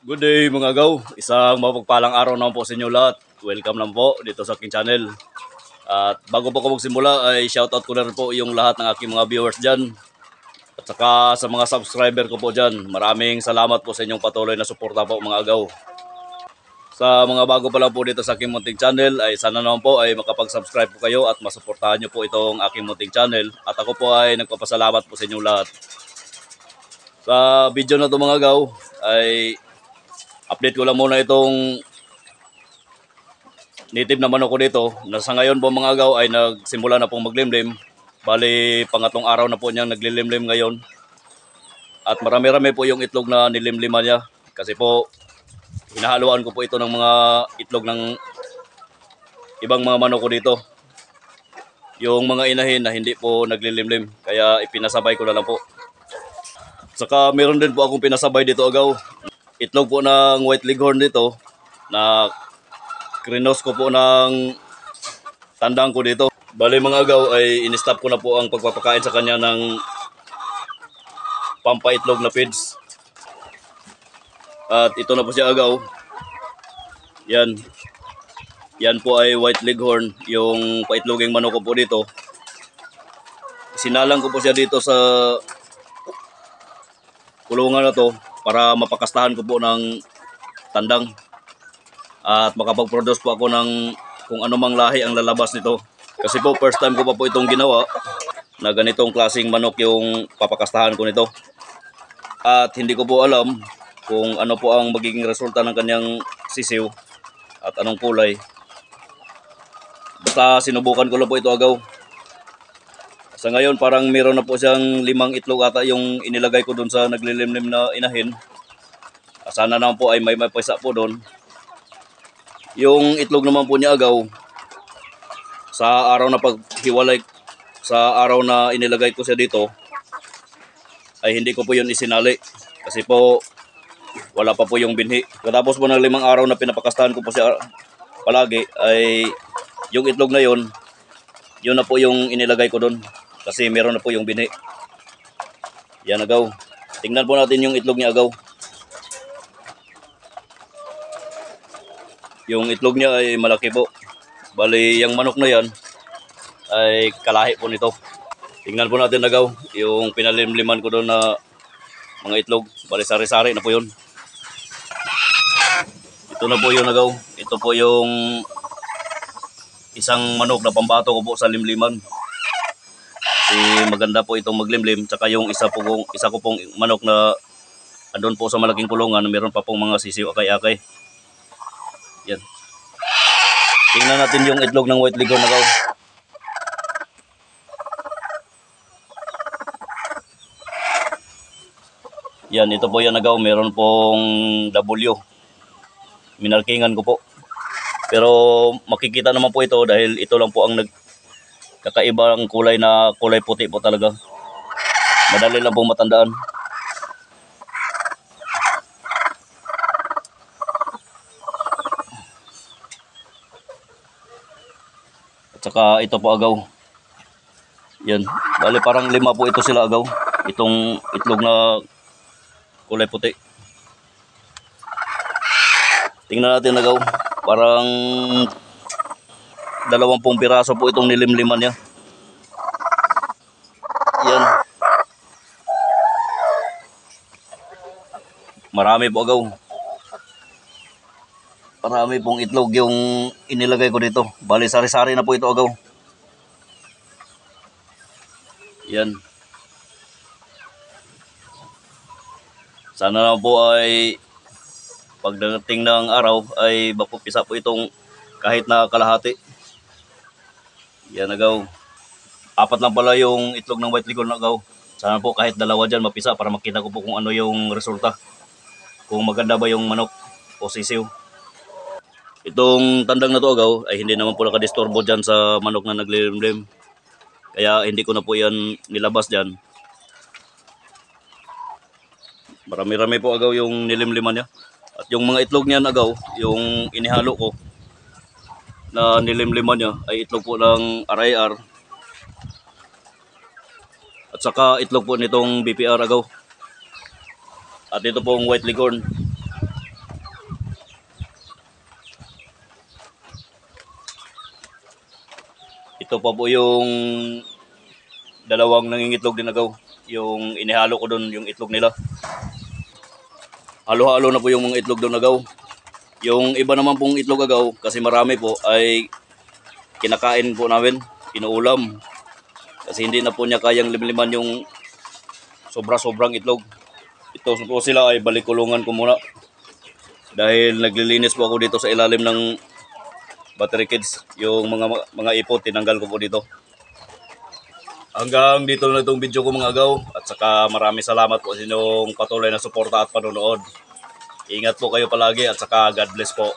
Good day mga gaw. Isang mapagpalang araw naman po sa inyo lahat. Welcome lang po dito sa aking channel. At bago po ko magsimula ay shoutout ko na rin po yung lahat ng aking mga viewers dyan. At saka sa mga subscriber ko po dyan. Maraming salamat po sa inyong patuloy na suporta po mga gaw. Sa mga bago pa lang po dito sa aking munting channel ay sana naman po ay makapag-subscribe po kayo at masuportahan nyo po itong aking munting channel. At ako po ay nagpapasalamat po sa inyong lahat. Sa video na ito mga gaw ay update ko lang muna itong native na manok ko dito. Nasa ngayon po mga gaw ay nagsimula na pong maglimlim. Bali pangatlong araw na po niyang naglilimlim ngayon. At marami-rami po yung itlog na nilimliman niya. Kasi po hinahaluan ko po ito ng mga itlog ng ibang mga manok ko dito. Yung mga inahin na hindi po naglilimlim. Kaya ipinasabay ko na lang po. Saka meron din po akong pinasabay dito agaw. Itlog po ng white leghorn dito na krinos ko po ng tandang ko dito. Bali mga agaw ay in-stop ko na po ang pagpapakain sa kanya ng pampaitlog na feeds. At ito na po siya agaw. Yan. Yan po ay white leghorn, yung paitloging manok ko po dito. Sinalang ko po siya dito sa kulungan na to para mapakastahan ko po ng tandang at makapag-produce po ako ng kung anumang lahi ang lalabas nito. Kasi po first time ko pa po itong ginawa na ganitong klaseng manok yung papakastahan ko nito. At hindi ko po alam kung ano po ang magiging resulta ng kanyang sisiw at anong kulay. Basta sinubukan ko lang po ito agaw. Sa ngayon parang meron na po siyang 5 itlog ata yung inilagay ko doon sa naglilimlim na inahin. Sana naman po ay may mapisa po doon. Yung itlog naman po niya agaw, sa araw na paghiwalay, sa araw na inilagay ko siya dito, ay hindi ko po yun isinali. Kasi po wala pa po yung binhi. Katapos po ng 5 araw na pinapakastahan ko po siya palagi, ay yung itlog na yun na po yung inilagay ko doon. Kasi meron na po yung binhi. Yan agaw. Tingnan po natin yung itlog niya agaw. Yung itlog niya ay malaki po. Bali, yung manok na yan ay kalahi po nito. Tingnan po natin agaw. Yung pinalimliman ko doon na mga itlog. Bali, sari-sari na po yun. Ito na po yun agaw. Ito po yung isang manok na pambato ko po sa limliman. Kasi maganda po itong maglimlim. Tsaka yung isa ko pong manok na andun po sa malaking kulungan. Meron pa pong mga sisiw akay-akay. Yan. Tingnan natin yung itlog ng white leghorn agaw. Yan, ito po yan agaw. Meron pong W. Minarkingan ko po. Pero makikita naman po ito dahil ito lang po ang kakaibang kulay na kulay puti po talaga. Madali lang pong matandaan. At saka ito po agaw. Yan. Bali parang 5 po ito sila agaw. Itong itlog na kulay puti. Tingnan natin agaw. Parang 20 piraso po itong nilimliman niya. Yan. Marami po agaw. Marami pong itlog yung inilagay ko dito. Bali sari-sari na po ito agaw. Yan. Sana na po ay pagdating ng araw ay mapupisa po itong kahit na kalahati. Yan agaw. 4 lang pala yung itlog ng white leghorn agaw. Sana po kahit 2 dyan mapisa para makita ko po kung ano yung resulta. Kung maganda ba yung manok o sisiw. Itong tandang na to agaw ay hindi naman po nakadisturbo dyan sa manok na naglilimlim. Kaya hindi ko na po yan nilabas dyan. Marami-rami po agaw yung nilimliman niya. At yung mga itlog niyan agaw, yung inihalo ko na nilimliman niya ay itlog po ng RIR. At saka itlog po nitong BPR agaw. At ito pong white leghorn. ito pa po yung dalawang nangingitlog din agaw. Yung inihalo ko doon yung itlog nila. Halo-halo na po yung mga itlog doon agaw. Yung iba naman pong itlog agaw, kasi marami po, ay kinakain po namin, inuulam. Kasi hindi na po niya kayang limliman yung sobra-sobrang itlog. Ito po sila ay balikulungan ko muna. Dahil naglilinis po ako dito sa ilalim ng battery cage. Yung mga ipot, tinanggal ko po dito. Hanggang dito na itong video ko mga agaw. At saka maraming salamat po sa inyong patuloy na suporta at panonood. Ingat po kayo palagi at saka God bless po.